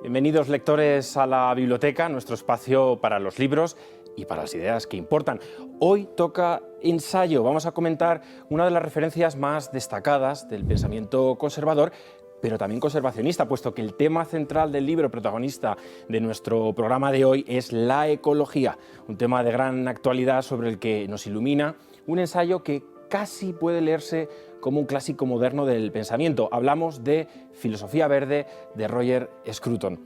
Bienvenidos lectores a la biblioteca, nuestro espacio para los libros y para las ideas que importan. Hoy toca ensayo. Vamos a comentar una de las referencias más destacadas del pensamiento conservador, pero también conservacionista, puesto que el tema central del libro protagonista de nuestro programa de hoy es la ecología, un tema de gran actualidad sobre el que nos ilumina un ensayo que casi puede leerse como un clásico moderno del pensamiento. Hablamos de Filosofía Verde de Roger Scruton.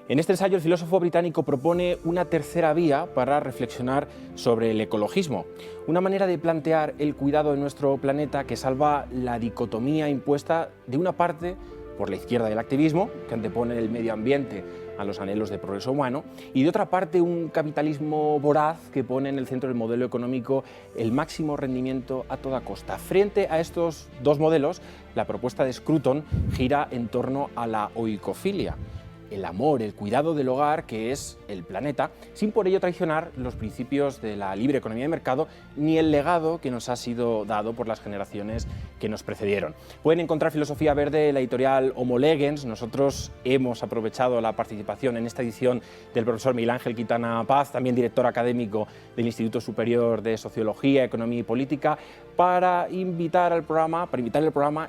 En este ensayo el filósofo británico propone una tercera vía para reflexionar sobre el ecologismo, una manera de plantear el cuidado de nuestro planeta que salva la dicotomía impuesta de una parte por la izquierda del activismo, que antepone el medio ambiente a los anhelos de progreso humano, y de otra parte un capitalismo voraz que pone en el centro del modelo económico el máximo rendimiento a toda costa. Frente a estos dos modelos, la propuesta de Scruton gira en torno a la oikofilia, el amor, el cuidado del hogar, que es el planeta, sin por ello traicionar los principios de la libre economía de mercado ni el legado que nos ha sido dado por las generaciones que nos precedieron. Pueden encontrar Filosofía Verde en la editorial Homo Legens. Nosotros hemos aprovechado la participación en esta edición del profesor Miguel Ángel Quintana Paz, también director académico del Instituto Superior de Sociología, Economía y Política, para invitar al programa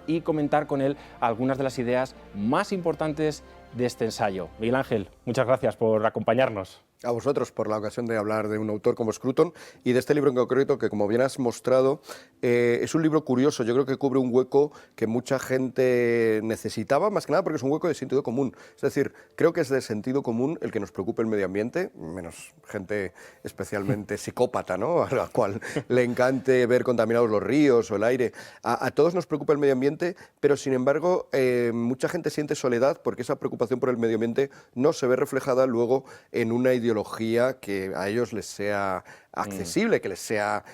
y comentar con él algunas de las ideas más importantes de este ensayo. Miguel Ángel, muchas gracias por acompañarnos. A vosotros por la ocasión de hablar de un autor como Scruton y de este libro en concreto que, como bien has mostrado, es un libro curioso. Yo creo que cubre un hueco que mucha gente necesitaba, más que nada porque es un hueco de sentido común. Es decir, creo que es de sentido común el que nos preocupe el medio ambiente, menos gente especialmente psicópata, ¿no?, a la cual le encante ver contaminados los ríos o el aire. A todos nos preocupa el medio ambiente, pero sin embargo mucha gente siente soledad porque esa preocupación por el medio ambiente no se ve reflejada luego en una ideología que a ellos les sea accesible, que les sea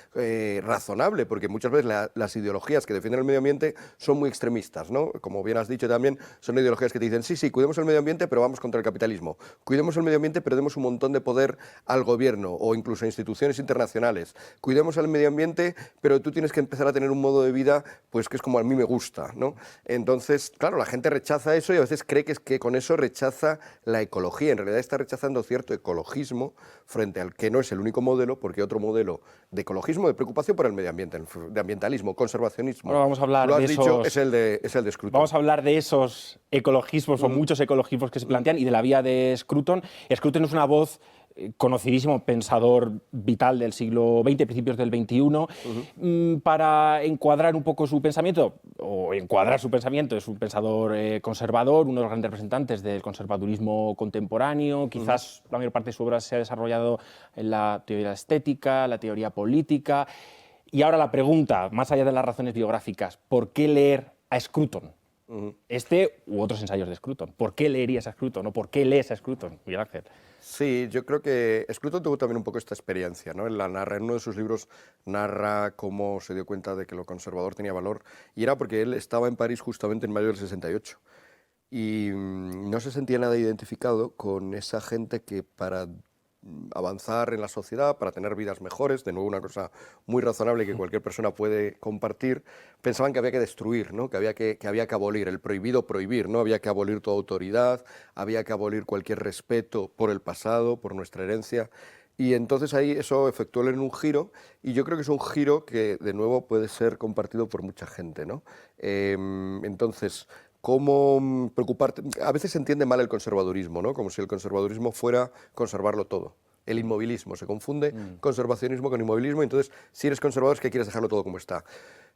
razonable, porque muchas veces las ideologías que defienden el medio ambiente son muy extremistas, ¿no? Como bien has dicho también, son ideologías que te dicen, sí, cuidemos el medio ambiente, pero vamos contra el capitalismo. Cuidemos el medio ambiente, pero demos un montón de poder al gobierno o incluso a instituciones internacionales. Cuidemos el medio ambiente, pero tú tienes que empezar a tener un modo de vida pues que es como a mí me gusta, ¿no? Entonces, claro, la gente rechaza eso y a veces cree que es que con eso rechaza la ecología. En realidad está rechazando cierto ecologismo frente al que no es el único modelo, porque otro modelo de ecologismo, de preocupación por el medio ambiente, de ambientalismo, conservacionismo, ahora vamos a hablar lo has de dicho, esos, es el de Scruton. Vamos a hablar de esos ecologismos o muchos ecologismos que se plantean y de la vía de Scruton. Scruton es una voz conocidísimo pensador vital del siglo XX, principios del XXI, para encuadrar un poco su pensamiento, es un pensador conservador, uno de los grandes representantes del conservadurismo contemporáneo, quizás la mayor parte de su obra se ha desarrollado en la teoría estética, la teoría política, y ahora la pregunta, más allá de las razones biográficas, ¿por qué leer a Scruton? Este u otros ensayos de Scruton. ¿Por qué leerías a Scruton o por qué lees a Scruton, Miguel Ángel? Sí, yo creo que Scruton tuvo también un poco esta experiencia, ¿no? En uno de sus libros narra cómo se dio cuenta de que lo conservador tenía valor, y era porque él estaba en París justamente en mayo del 68 y no se sentía nada identificado con esa gente que para avanzar en la sociedad, para tener vidas mejores, de nuevo una cosa muy razonable que cualquier persona puede compartir, pensaban que había que destruir, ¿no? que había que abolir, el prohibido prohibir, ¿no? Había que abolir toda autoridad, había que abolir cualquier respeto por el pasado, por nuestra herencia. Y entonces ahí eso efectuó en un giro, y yo creo que es un giro que de nuevo puede ser compartido por mucha gente, ¿no? Entonces, ¿cómo preocuparte? A veces se entiende mal el conservadurismo, ¿no? Como si el conservadurismo fuera conservarlo todo. El inmovilismo, se confunde conservacionismo con inmovilismo, y entonces si eres conservador es que quieres dejarlo todo como está.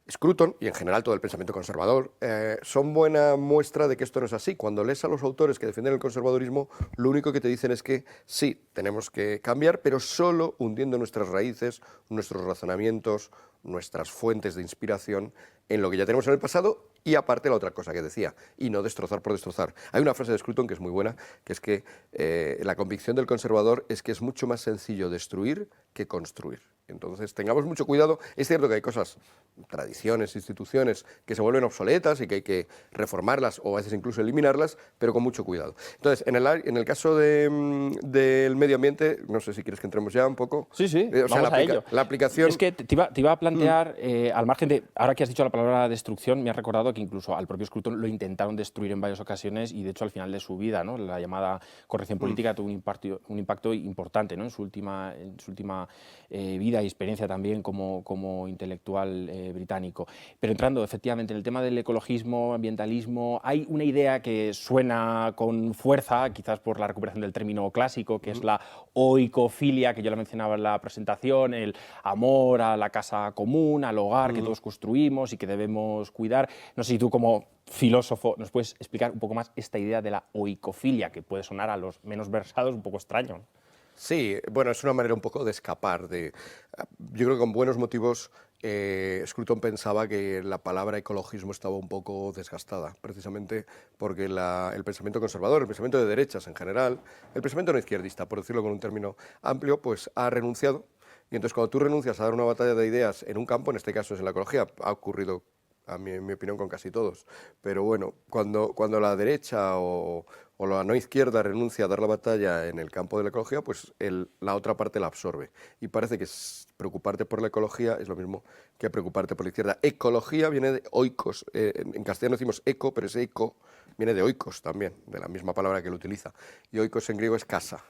Scruton, y en general todo el pensamiento conservador, son buena muestra de que esto no es así. Cuando lees a los autores que defienden el conservadurismo, lo único que te dicen es que sí, tenemos que cambiar, pero solo hundiendo nuestras raíces, nuestros razonamientos, nuestras fuentes de inspiración en lo que ya tenemos en el pasado, y aparte la otra cosa que decía, y no destrozar por destrozar. Hay una frase de Scruton que es muy buena, que es que la convicción del conservador es que es mucho más sencillo destruir que construir. Entonces, tengamos mucho cuidado. Es cierto que hay cosas, tradiciones, instituciones que se vuelven obsoletas y que hay que reformarlas o a veces incluso eliminarlas, pero con mucho cuidado. Entonces, en el caso del medio ambiente, no sé si quieres que entremos ya un poco. Sí, sí, vamos a ello. La aplicación... Es que te iba a plantear, al margen de, ahora que has dicho la palabra destrucción, me has recordado que incluso al propio Scruton lo intentaron destruir en varias ocasiones y de hecho al final de su vida, ¿no? La llamada corrección política tuvo un impacto importante, ¿no? En su última vida y experiencia también como intelectual británico. Pero entrando efectivamente en el tema del ecologismo, ambientalismo, hay una idea que suena con fuerza, quizás por la recuperación del término clásico, que es la oikofilia, que yo la mencionaba en la presentación, el amor a la casa común, al hogar que todos construimos y que debemos cuidar. No sé si tú como filósofo nos puedes explicar un poco más esta idea de la oikofilia, que puede sonar a los menos versados un poco extraño. Sí, bueno, es una manera un poco de escapar. Yo creo que con buenos motivos Scruton pensaba que la palabra ecologismo estaba un poco desgastada, precisamente porque el pensamiento conservador, el pensamiento de derechas en general, el pensamiento no izquierdista, por decirlo con un término amplio, pues ha renunciado. Y entonces cuando tú renuncias a dar una batalla de ideas en un campo, en este caso es en la ecología, ha ocurrido en mi opinión, con casi todos. Pero bueno, cuando la derecha o la no izquierda renuncia a dar la batalla en el campo de la ecología, pues la otra parte la absorbe. Y parece que preocuparte por la ecología es lo mismo que preocuparte por la izquierda. Ecología viene de oikos. En castellano decimos eco, pero ese eco viene de oikos también, de la misma palabra que lo utiliza. Y oikos en griego es casa.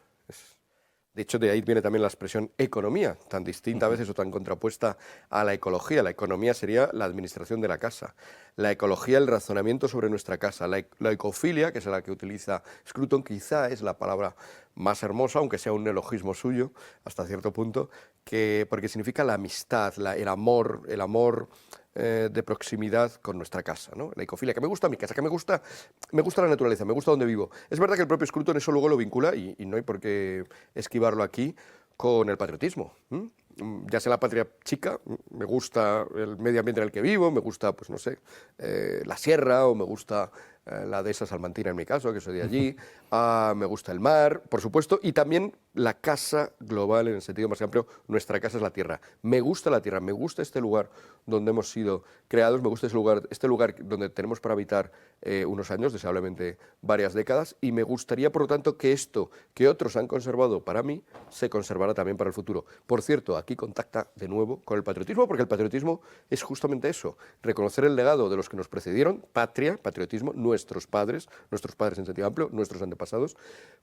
De hecho, de ahí viene también la expresión economía, tan distinta a veces o tan contrapuesta a la ecología. La economía sería la administración de la casa. La ecología, el razonamiento sobre nuestra casa. La ecofilia, que es la que utiliza Scruton, quizá es la palabra más hermosa, aunque sea un neologismo suyo, hasta cierto punto, porque significa la amistad, el amor de proximidad con nuestra casa, ¿no? La ecofilia, que me gusta mi casa, que me gusta la naturaleza, me gusta donde vivo. Es verdad que el propio Scruton eso luego lo vincula, y no hay por qué esquivarlo aquí, con el patriotismo. Ya sea la patria chica, me gusta el medio ambiente en el que vivo, me gusta, pues no sé, la sierra, o me gusta la dehesa salmantina en mi caso, que soy de allí, me gusta el mar, por supuesto, y también la casa global en el sentido más amplio, nuestra casa es la tierra. Me gusta la tierra, me gusta este lugar donde hemos sido creados, me gusta este lugar donde tenemos para habitar unos años, deseablemente varias décadas, y me gustaría, por lo tanto, que esto que otros han conservado para mí, se conservara también para el futuro. Por cierto, aquí contacta de nuevo con el patriotismo, porque el patriotismo es justamente eso, reconocer el legado de los que nos precedieron, patria, patriotismo, nuestros padres en sentido amplio, nuestros antepasados,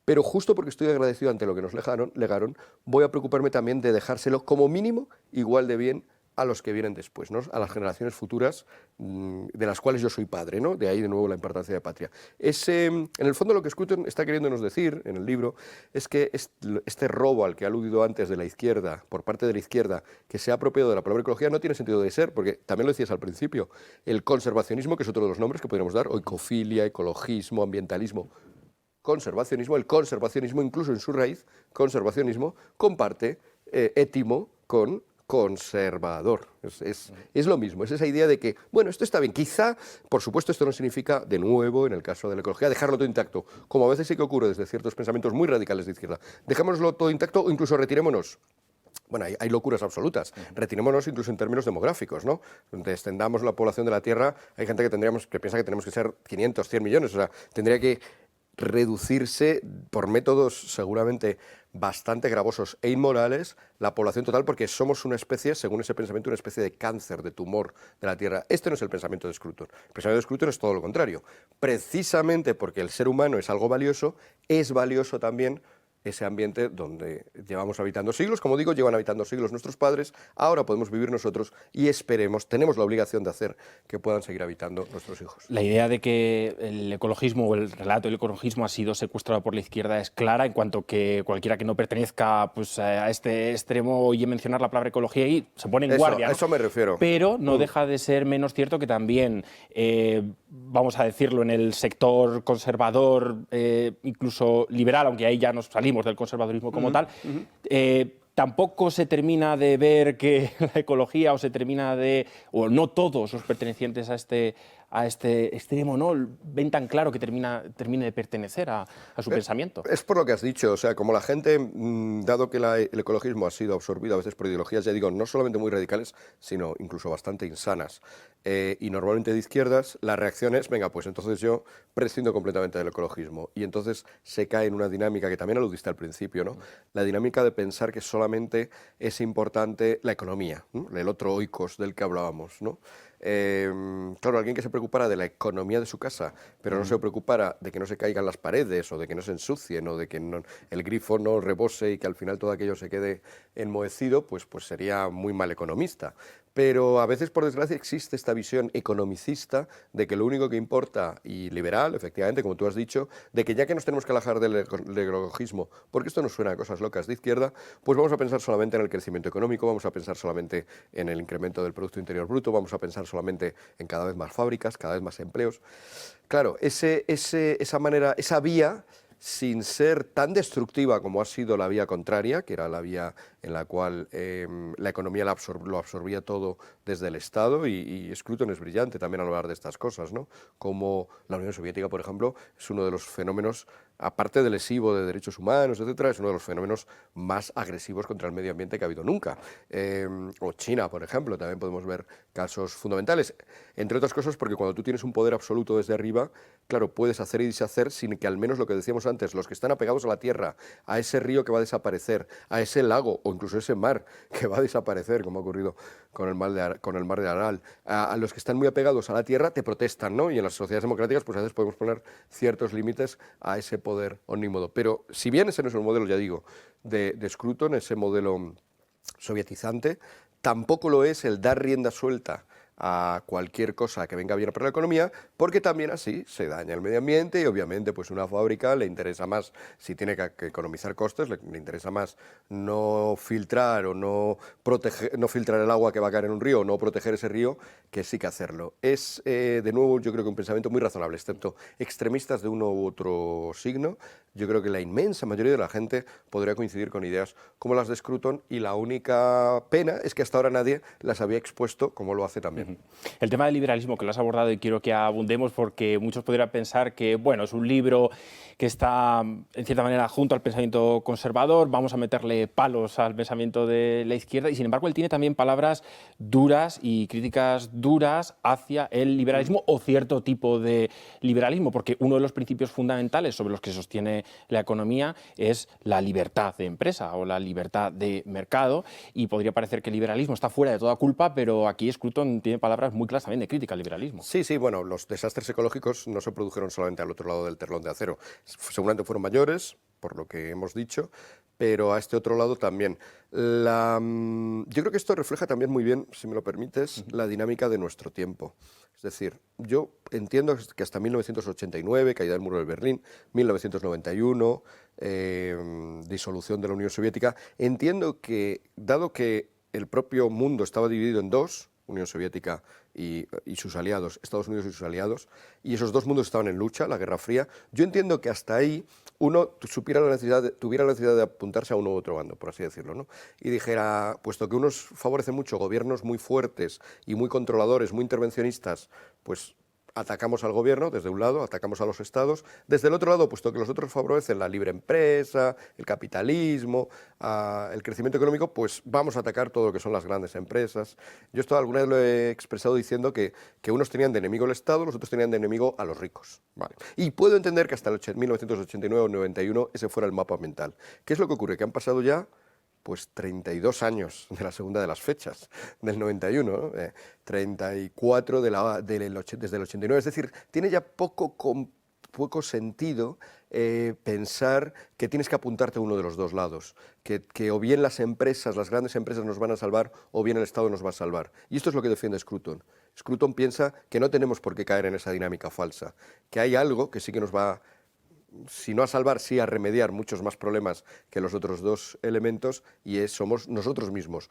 pero justo porque estoy agradecido ante lo que nos legaron, voy a preocuparme también de dejárselo como mínimo igual de bien a los que vienen después, ¿no? A las generaciones futuras de las cuales yo soy padre, ¿no? De ahí de nuevo la importancia de patria. En el fondo lo que Scruton está queriéndonos decir en el libro es que este robo al que ha aludido antes de la izquierda, por parte de la izquierda, que se ha apropiado de la palabra ecología, no tiene sentido de ser, porque también lo decías al principio, el conservacionismo, que es otro de los nombres que podríamos dar, oikofilia, ecologismo, ambientalismo, conservacionismo, el conservacionismo, incluso en su raíz, conservacionismo, comparte étimo con conservador. Es lo mismo, es esa idea de que, bueno, esto está bien. Quizá, por supuesto, esto no significa, de nuevo, en el caso de la ecología, dejarlo todo intacto, como a veces sí que ocurre desde ciertos pensamientos muy radicales de izquierda. Dejémoslo todo intacto o incluso retirémonos. Bueno, hay locuras absolutas. Retirémonos incluso en términos demográficos, ¿no? Extendamos la población de la Tierra. Hay gente que piensa que tenemos que ser 500, 100 millones. O sea, tendría que reducirse por métodos seguramente bastante gravosos e inmorales la población total, porque somos una especie, según ese pensamiento, una especie de cáncer, de tumor de la Tierra. Este no es el pensamiento de Scruton. El pensamiento de Scruton es todo lo contrario. Precisamente porque el ser humano es algo valioso, es valioso también ese ambiente donde llevamos habitando siglos. Como digo, llevan habitando siglos nuestros padres, ahora podemos vivir nosotros y esperemos, tenemos la obligación de hacer que puedan seguir habitando nuestros hijos. La idea de que el ecologismo o el relato del ecologismo ha sido secuestrado por la izquierda es clara, en cuanto que cualquiera que no pertenezca pues, a este extremo oye mencionar la palabra ecología y se pone en guardia, ¿no? A eso me refiero. Pero no deja de ser menos cierto que también, vamos a decirlo, en el sector conservador, incluso liberal, aunque ahí ya nos salimos del conservadurismo como tal, tampoco se termina de ver que la ecología o no todos los pertenecientes a a este extremo, ¿no? Ven tan claro que termine de pertenecer a su pensamiento. Es por lo que has dicho, o sea, como la gente, dado que el ecologismo ha sido absorbido a veces por ideologías, ya digo, no solamente muy radicales, sino incluso bastante insanas, y normalmente de izquierdas, la reacción es, venga, pues entonces yo prescindo completamente del ecologismo. Y entonces se cae en una dinámica que también aludiste al principio, ¿no? La dinámica de pensar que solamente es importante la economía, ¿no? El otro oikos del que hablábamos, ¿no? Claro, alguien que se preocupara de la economía de su casa, pero no se preocupara de que no se caigan las paredes o de que no se ensucien o de que el grifo no rebose y que al final todo aquello se quede enmohecido, pues sería muy mal economista. Pero a veces, por desgracia, existe esta visión economicista de que lo único que importa, y liberal, efectivamente, como tú has dicho, de que ya que nos tenemos que alejar del ecologismo, porque esto nos suena a cosas locas de izquierda, pues vamos a pensar solamente en el crecimiento económico, vamos a pensar solamente en el incremento del Producto Interior Bruto, vamos a pensar solamente en cada vez más fábricas, cada vez más empleos. Claro, esa manera, esa vía, sin ser tan destructiva como ha sido la vía contraria, que era la vía en la cual la economía lo absorbía todo desde el Estado, y Scruton es brillante también al hablar de estas cosas, ¿no? Como la Unión Soviética, por ejemplo, es uno de los fenómenos, aparte de lesivo de derechos humanos, etcétera, es uno de los fenómenos más agresivos contra el medio ambiente que ha habido nunca. O China, por ejemplo, también podemos ver casos fundamentales, entre otras cosas porque cuando tú tienes un poder absoluto desde arriba, claro, puedes hacer y deshacer sin que al menos lo que decíamos antes, los que están apegados a la tierra, a ese río que va a desaparecer, a ese lago o incluso ese mar que va a desaparecer, como ha ocurrido con el mar de Aral, a los que están muy apegados a la tierra, te protestan, ¿no? Y en las sociedades democráticas, pues a veces podemos poner ciertos límites a ese poder omnímodo. Pero si bien ese no es el modelo, ya digo, de Scruton, ese modelo sovietizante, tampoco lo es el dar rienda suelta a cualquier cosa que venga bien para la economía, porque también así se daña el medio ambiente y obviamente pues una fábrica le interesa más, si tiene que economizar costes, le interesa más no filtrar o no filtrar el agua que va a caer en un río o no proteger ese río, que sí que hacerlo. Es, de nuevo, yo creo que un pensamiento muy razonable, excepto extremistas de uno u otro signo. Yo creo que la inmensa mayoría de la gente podría coincidir con ideas como las de Scruton, y la única pena es que hasta ahora nadie las había expuesto como lo hace también. El tema del liberalismo, que lo has abordado y quiero que abundemos, porque muchos podrían pensar que, bueno, es un libro que está, en cierta manera, junto al pensamiento conservador, vamos a meterle palos al pensamiento de la izquierda, y sin embargo él tiene también palabras duras y críticas duras hacia el liberalismo o cierto tipo de liberalismo, porque uno de los principios fundamentales sobre los que sostiene la economía es la libertad de empresa o la libertad de mercado, y podría parecer que el liberalismo está fuera de toda culpa, pero aquí Scruton tiene palabras muy claras también de crítica al liberalismo. Sí, sí, bueno, los desastres ecológicos no se produjeron solamente al otro lado del telón de acero. Seguramente fueron mayores, por lo que hemos dicho, pero a este otro lado también. Yo creo que esto refleja también muy bien, si me lo permites, la dinámica de nuestro tiempo. Es decir, yo entiendo que hasta 1989, caída del muro de Berlín, 1991, disolución de la Unión Soviética, entiendo que, dado que el propio mundo estaba dividido en dos, Unión Soviética y sus aliados, Estados Unidos y sus aliados, y esos dos mundos estaban en lucha, la Guerra Fría, yo entiendo que hasta ahí uno tuviera la necesidad de apuntarse a uno u otro bando, por así decirlo, ¿no? Y dijera, puesto que unos favorecen mucho gobiernos muy fuertes y muy controladores, muy intervencionistas, pues atacamos al gobierno desde un lado, atacamos a los estados, desde el otro lado, puesto que los otros favorecen la libre empresa, el capitalismo, el crecimiento económico, pues vamos a atacar todo lo que son las grandes empresas. Yo esto alguna vez lo he expresado diciendo que unos tenían de enemigo el Estado, los otros tenían de enemigo a los ricos. Vale. Y puedo entender que hasta el 1989 o 91 ese fuera el mapa mental. ¿Qué es lo que ocurre? Que han pasado ya pues 32 años de la segunda de las fechas, del 91, ¿no? 34 desde el 89, es decir, tiene ya poco sentido pensar que tienes que apuntarte a uno de los dos lados, que o bien las grandes empresas nos van a salvar, o bien el Estado nos va a salvar. Y esto es lo que defiende Scruton. Scruton piensa que no tenemos por qué caer en esa dinámica falsa, que hay algo que sí que nos va, si no a salvar, sí a remediar muchos más problemas que los otros dos elementos, y somos nosotros mismos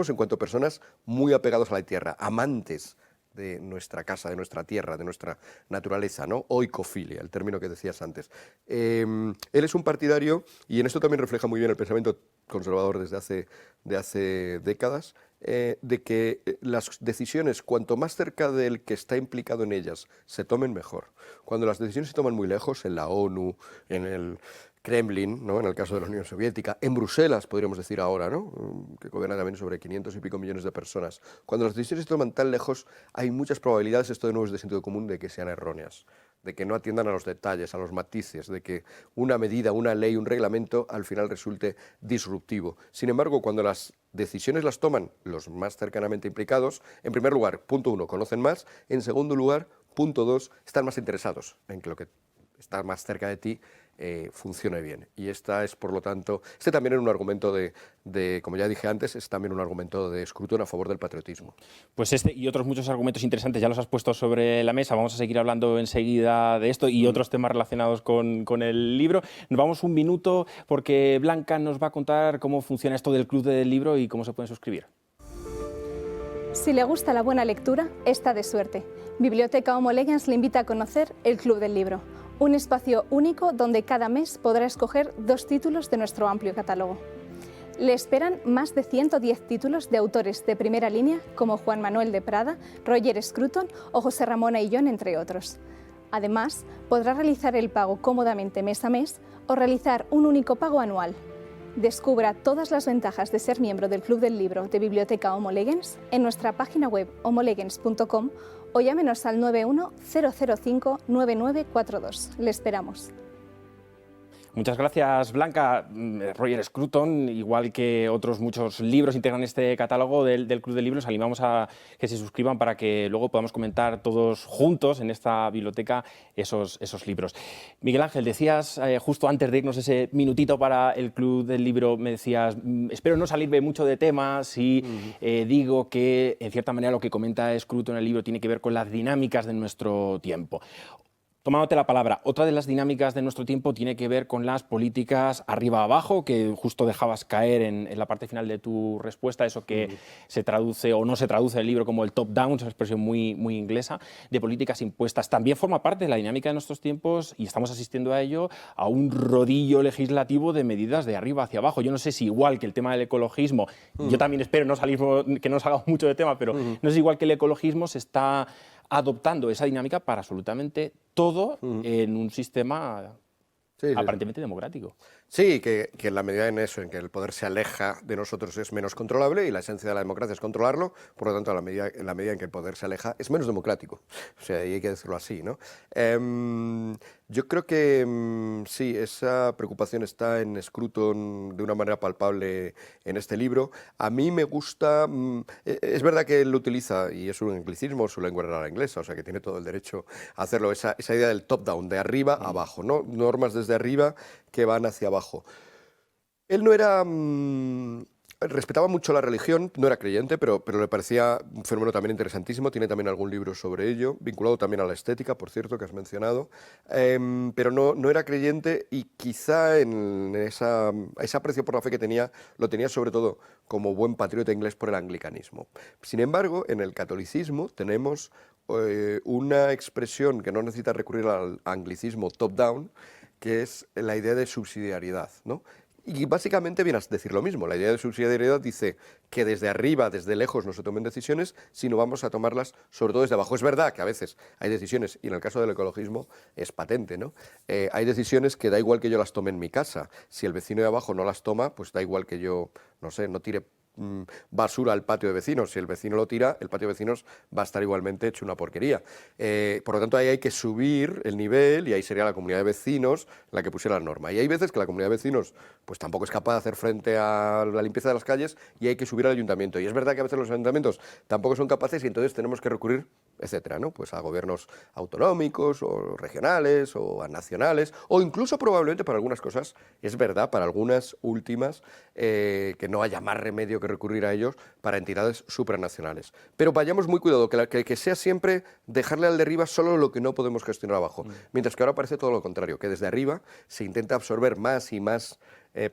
en cuanto a personas muy apegados a la tierra, amantes de nuestra casa, de nuestra tierra, de nuestra naturaleza, ¿no? Oikofilia, el término que decías antes. Él es un partidario, y en esto también refleja muy bien el pensamiento conservador desde hace décadas, de que las decisiones, cuanto más cerca del que está implicado en ellas, se tomen mejor. Cuando las decisiones se toman muy lejos, en la ONU, en el Kremlin, ¿no?, en el caso de la Unión Soviética, en Bruselas, podríamos decir ahora, ¿no?, que gobierna también sobre 500 y pico millones de personas. Cuando las decisiones se toman tan lejos, hay muchas probabilidades, esto de nuevo es de sentido común, de que sean erróneas, de que no atiendan a los detalles, a los matices, de que una medida, una ley, un reglamento al final resulte disruptivo. Sin embargo, cuando las decisiones las toman los más cercanamente implicados, en primer lugar, punto 1, conocen más; en segundo lugar, punto 2, están más interesados en que lo que está más cerca de ti funcione bien. Y esta es, por lo tanto, este también era un argumento como ya dije antes, es también un argumento de Scruton a favor del patriotismo. Pues este y otros muchos argumentos interesantes ya los has puesto sobre la mesa. Vamos a seguir hablando enseguida de esto y otros temas relacionados con el libro. Nos vamos un minuto porque Blanca nos va a contar cómo funciona esto del Club del Libro y cómo se pueden suscribir. Si le gusta la buena lectura, está de suerte. Biblioteca Homo Legends le invita a conocer el Club del Libro, un espacio único donde cada mes podrá escoger 2 títulos de nuestro amplio catálogo. Le esperan más de 110 títulos de autores de primera línea como Juan Manuel de Prada, Roger Scruton o José Ramón Ayllón, entre otros. Además, podrá realizar el pago cómodamente mes a mes o realizar un único pago anual. Descubra todas las ventajas de ser miembro del Club del Libro de Biblioteca Homo Legends en nuestra página web homolegends.com o llámenos al 91-005-9942. Le esperamos. Muchas gracias, Blanca. Roger Scruton, igual que otros muchos libros, integran este catálogo del Club de Libros. Animamos a que se suscriban para que luego podamos comentar todos juntos en esta biblioteca esos libros. Miguel Ángel, decías justo antes de irnos ese minutito para el Club del Libro, me decías, espero no salirme mucho de tema si digo que, en cierta manera, lo que comenta Scruton en el libro tiene que ver con las dinámicas de nuestro tiempo. Tomándote la palabra, otra de las dinámicas de nuestro tiempo tiene que ver con las políticas arriba-abajo, que justo dejabas caer en la parte final de tu respuesta, eso que se traduce o no se traduce en el libro como el top-down, esa expresión muy inglesa, de políticas impuestas. También forma parte de la dinámica de nuestros tiempos, y estamos asistiendo a ello, a un rodillo legislativo de medidas de arriba hacia abajo. Yo no sé si igual que el tema del ecologismo, yo también espero que no salgamos mucho de tema, pero no sé si igual que el ecologismo se está adoptando esa dinámica para absolutamente todo en un sistema aparentemente democrático. Sí, que en la medida en eso, en que el poder se aleja de nosotros es menos controlable y la esencia de la democracia es controlarlo, por lo tanto, en la medida en que el poder se aleja es menos democrático. O sea, y hay que decirlo así, ¿no? Yo creo que sí, esa preocupación está en Scruton de una manera palpable en este libro. A mí me gusta, es verdad que él lo utiliza, y es un anglicismo, su lengua era la inglesa, o sea que tiene todo el derecho a hacerlo, esa idea del top-down, de arriba a abajo, ¿no? Normas desde arriba que van hacia abajo. Él no era... respetaba mucho la religión, no era creyente, pero le parecía un fenómeno también interesantísimo. Tiene también algún libro sobre ello, vinculado también a la estética, por cierto, que has mencionado. Pero no era creyente, y quizá en ese aprecio por la fe que tenía, lo tenía sobre todo como buen patriota inglés por el anglicanismo. Sin embargo, en el catolicismo tenemos una expresión que no necesita recurrir al anglicismo top-down, que es la idea de subsidiariedad, ¿no? Y básicamente viene a decir lo mismo. La idea de subsidiariedad dice que desde arriba, desde lejos, no se tomen decisiones, sino vamos a tomarlas sobre todo desde abajo. Es verdad que a veces hay decisiones, y en el caso del ecologismo es patente, ¿no? Hay decisiones que da igual que yo las tome en mi casa. Si el vecino de abajo no las toma, pues da igual que yo, no sé, no tire basura al patio de vecinos. Si el vecino lo tira, el patio de vecinos va a estar igualmente hecho una porquería. Por lo tanto, ahí hay que subir el nivel, y ahí sería la comunidad de vecinos la que pusiera la norma. Y hay veces que la comunidad de vecinos pues tampoco es capaz de hacer frente a la limpieza de las calles, y hay que subir al ayuntamiento. Y es verdad que a veces los ayuntamientos tampoco son capaces, y entonces tenemos que recurrir, etcétera, ¿no? Pues a gobiernos autonómicos o regionales o a nacionales, o incluso probablemente para algunas cosas, es verdad, para algunas últimas, que no haya más remedio que recurrir a ellos, para entidades supranacionales. Pero vayamos muy cuidado, que sea siempre dejarle al de arriba solo lo que no podemos gestionar abajo, mientras que ahora parece todo lo contrario, que desde arriba se intenta absorber más y más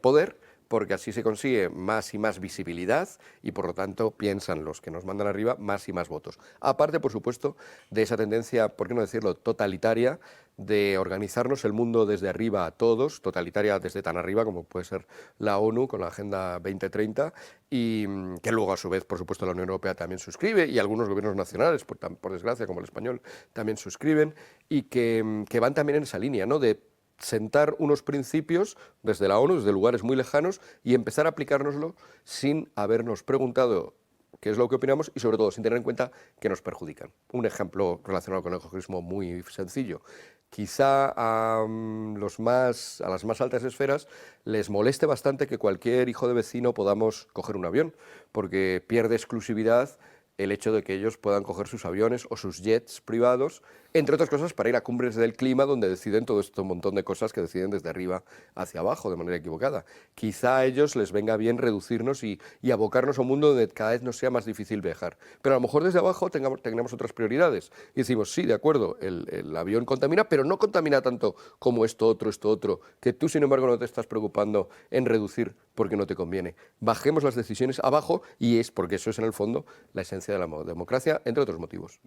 poder porque así se consigue más y más visibilidad y por lo tanto piensan los que nos mandan arriba más y más votos. Aparte, por supuesto, de esa tendencia, por qué no decirlo, totalitaria, de organizarnos el mundo desde arriba a todos, totalitaria desde tan arriba como puede ser la ONU con la Agenda 2030 y que luego a su vez, por supuesto, la Unión Europea también suscribe y algunos gobiernos nacionales, por desgracia, como el español, también suscriben y que van también en esa línea, ¿no? De sentar unos principios desde la ONU, desde lugares muy lejanos y empezar a aplicárnoslo sin habernos preguntado qué es lo que opinamos y sobre todo sin tener en cuenta que nos perjudican. Un ejemplo relacionado con el ecologismo muy sencillo. Quizá a las más altas esferas les moleste bastante que cualquier hijo de vecino podamos coger un avión, porque pierde exclusividad el hecho de que ellos puedan coger sus aviones o sus jets privados, entre otras cosas para ir a cumbres del clima donde deciden todo este montón de cosas que deciden desde arriba hacia abajo de manera equivocada. Quizá a ellos les venga bien reducirnos y abocarnos a un mundo donde cada vez nos sea más difícil viajar. Pero a lo mejor desde abajo tengamos otras prioridades y decimos, sí, de acuerdo, el avión contamina, pero no contamina tanto como esto otro, que tú sin embargo no te estás preocupando en reducir porque no te conviene. Bajemos las decisiones abajo y es porque eso es en el fondo la esencia de la democracia, entre otros motivos.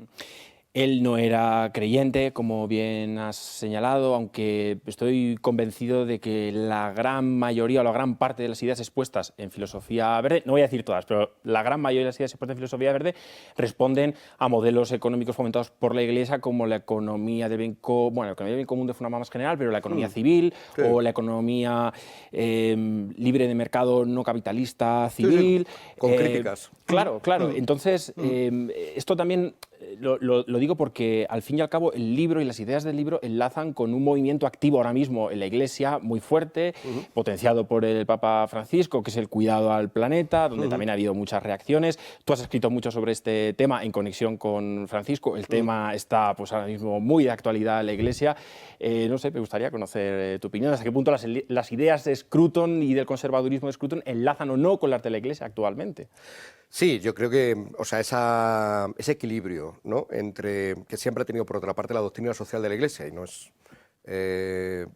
Él no era creyente, como bien has señalado, aunque estoy convencido de que la gran mayoría o la gran parte de las ideas expuestas en Filosofía Verde, no voy a decir todas, pero la gran mayoría de las ideas expuestas en Filosofía Verde responden a modelos económicos fomentados por la Iglesia, como la economía del bien común de forma más general, pero la economía civil o la economía libre de mercado no capitalista civil. Con críticas. Claro. Entonces, esto también lo digo porque, al fin y al cabo, el libro y las ideas del libro enlazan con un movimiento activo ahora mismo en la Iglesia muy fuerte, potenciado por el Papa Francisco, que es el cuidado al planeta, donde también ha habido muchas reacciones. Tú has escrito mucho sobre este tema en conexión con Francisco. El tema está pues, ahora mismo muy de actualidad en la Iglesia. No sé, me gustaría conocer tu opinión. ¿Hasta qué punto las ideas de Scruton y del conservadurismo de Scruton enlazan o no con las de la Iglesia actualmente? Sí, yo creo que ese equilibrio, ¿no?, entre que siempre ha tenido por otra parte la doctrina social de la Iglesia, y no es,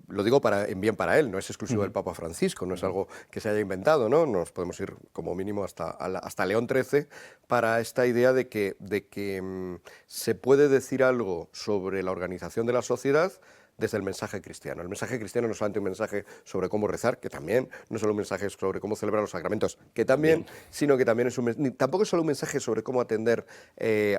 lo digo en bien para él, no es exclusivo del Papa Francisco, no es algo que se haya inventado, ¿no? Nos podemos ir como mínimo hasta León XIII para esta idea de que se puede decir algo sobre la organización de la sociedad desde el mensaje cristiano. El mensaje cristiano no es solamente un mensaje sobre cómo rezar, que también, no es solo un mensaje sobre cómo celebrar los sacramentos, que también, sino que también tampoco es solo un mensaje sobre cómo atender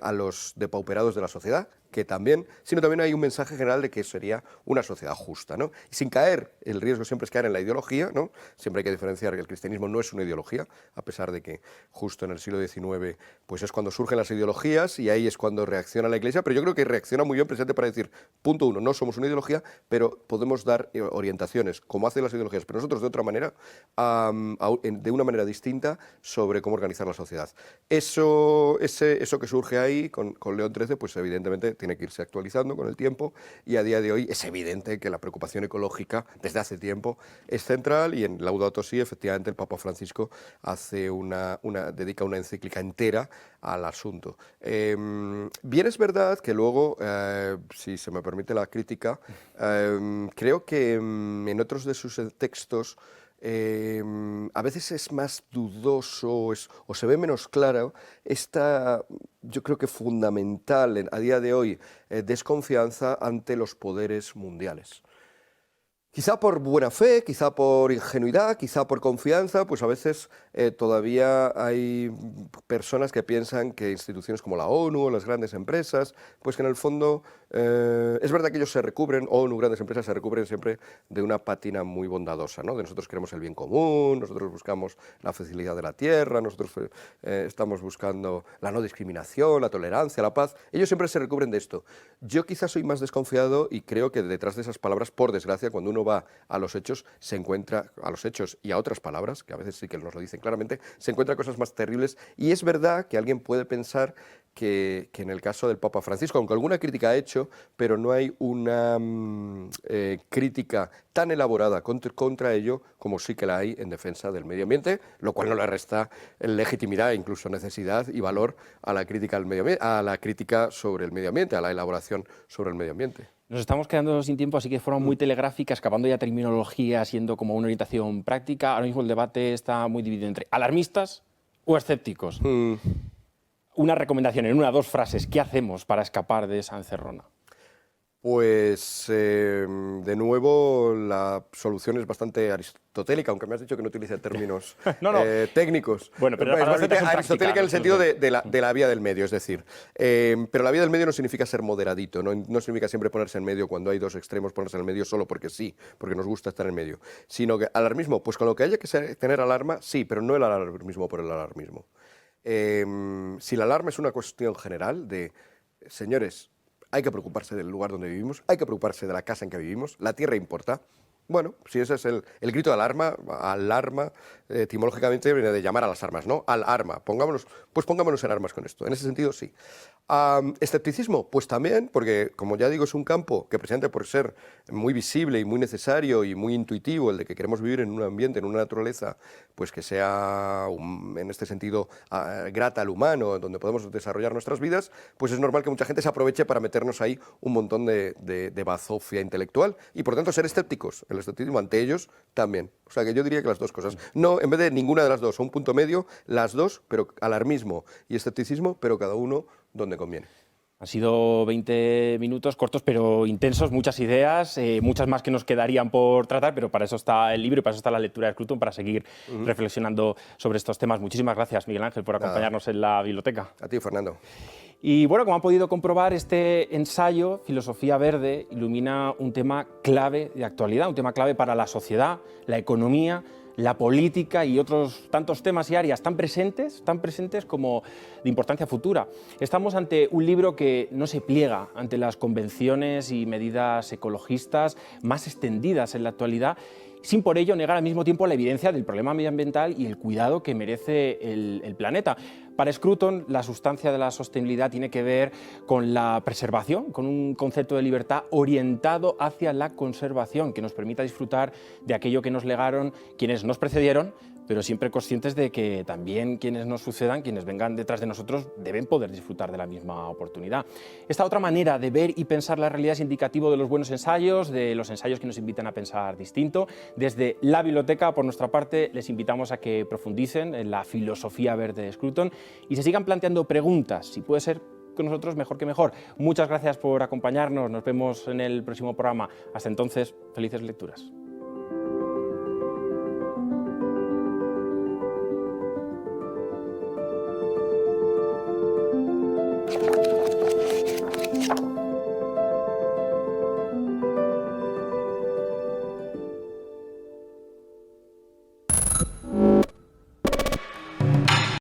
a los depauperados de la sociedad, que también, sino también hay un mensaje general de que sería una sociedad justa, ¿no? Y sin caer, el riesgo siempre es caer en la ideología, ¿no? Siempre hay que diferenciar que el cristianismo no es una ideología, a pesar de que justo en el siglo XIX pues es cuando surgen las ideologías y ahí es cuando reacciona la Iglesia, pero yo creo que reacciona muy bien precisamente para decir, punto uno, no somos una ideología, pero podemos dar orientaciones, como hacen las ideologías, pero nosotros de otra manera, de una manera distinta, sobre cómo organizar la sociedad. Eso que surge ahí con León XIII, pues evidentemente tiene que irse actualizando con el tiempo y a día de hoy es evidente que la preocupación ecológica desde hace tiempo es central y en Laudato Si efectivamente el Papa Francisco dedica una encíclica entera al asunto. Bien es verdad que luego, si se me permite la crítica, creo que en otros de sus textos a veces es más dudoso o se ve menos claro esta, yo creo que fundamental a día de hoy, desconfianza ante los poderes mundiales. Quizá por buena fe, quizá por ingenuidad, quizá por confianza, pues a veces todavía hay personas que piensan que instituciones como la ONU o las grandes empresas, pues que en el fondo es verdad que ellos se recubren, ONU, grandes empresas se recubren siempre de una pátina muy bondadosa, ¿no? De nosotros queremos el bien común, nosotros buscamos la facilidad de la tierra, nosotros estamos buscando la no discriminación, la tolerancia, la paz. Ellos siempre se recubren de esto. Yo quizás soy más desconfiado y creo que detrás de esas palabras, por desgracia, cuando uno va a los hechos, se encuentra a los hechos y a otras palabras, que a veces sí que nos lo dicen claramente, se encuentra cosas más terribles y es verdad que alguien puede pensar que en el caso del Papa Francisco, aunque alguna crítica ha hecho, pero no hay una crítica tan elaborada contra ello como sí que la hay en defensa del medio ambiente, lo cual no le resta legitimidad, incluso necesidad y valor a la crítica al medio ambiente, a la crítica sobre el medio ambiente, a la elaboración sobre el medio ambiente. Nos estamos quedando sin tiempo, así que de forma muy telegráfica, escapando ya terminología, siendo como una orientación práctica. Ahora mismo el debate está muy dividido entre alarmistas o escépticos. Una recomendación en 1 o 2 frases, ¿qué hacemos para escapar de esa encerrona? Pues, de nuevo, la solución es bastante aristotélica, aunque me has dicho que no utilice términos técnicos. Bueno, pero es bastante aristotélica en el sentido de de la vía del medio, es decir, pero la vía del medio no significa ser moderadito, no significa siempre ponerse en medio cuando hay 2 extremos, ponerse en el medio solo porque sí, porque nos gusta estar en medio, sino que alarmismo, pues con lo que haya que tener alarma, sí, pero no el alarmismo por el alarmismo. Si la alarma es una cuestión general de, señores, hay que preocuparse del lugar donde vivimos, hay que preocuparse de la casa en que vivimos, la tierra importa. Bueno, si ese es el grito de alarma, etimológicamente viene de llamar a las armas, ¿no? Alarma, pongámonos en armas con esto. En ese sentido, sí. Escepticismo, pues también, porque como ya digo, es un campo que precisamente por ser muy visible y muy necesario y muy intuitivo, el de que queremos vivir en un ambiente, en una naturaleza, pues que sea, en este sentido, grata al humano, donde podemos desarrollar nuestras vidas, pues es normal que mucha gente se aproveche para meternos ahí un montón de bazofia intelectual y, por tanto, ser escépticos. El escepticismo ante ellos también. O sea, que yo diría que las 2 cosas. No, en vez de ninguna de las 2, o un punto medio, las 2, pero alarmismo y escepticismo, pero cada uno donde conviene. Han sido 20 minutos cortos pero intensos, muchas ideas, muchas más que nos quedarían por tratar, pero para eso está el libro y para eso está la lectura de Scruton, para seguir reflexionando sobre estos temas. Muchísimas gracias, Miguel Ángel, por acompañarnos en la biblioteca. A ti, Fernando. Y bueno, como han podido comprobar, este ensayo, Filosofía Verde, ilumina un tema clave de actualidad, un tema clave para la sociedad, la economía, la política y otros tantos temas y áreas tan presentes como de importancia futura. Estamos ante un libro que no se pliega ante las convenciones y medidas ecologistas más extendidas en la actualidad, sin por ello negar al mismo tiempo la evidencia del problema medioambiental y el cuidado que merece el planeta. Para Scruton, la sustancia de la sostenibilidad tiene que ver con la preservación, con un concepto de libertad orientado hacia la conservación, que nos permita disfrutar de aquello que nos legaron quienes nos precedieron, pero siempre conscientes de que también quienes nos sucedan, quienes vengan detrás de nosotros, deben poder disfrutar de la misma oportunidad. Esta otra manera de ver y pensar la realidad es indicativo de los buenos ensayos, de los ensayos que nos invitan a pensar distinto. Desde la biblioteca, por nuestra parte, les invitamos a que profundicen en la filosofía verde de Scruton y se sigan planteando preguntas, si puede ser con nosotros, mejor que mejor. Muchas gracias por acompañarnos, nos vemos en el próximo programa. Hasta entonces, felices lecturas.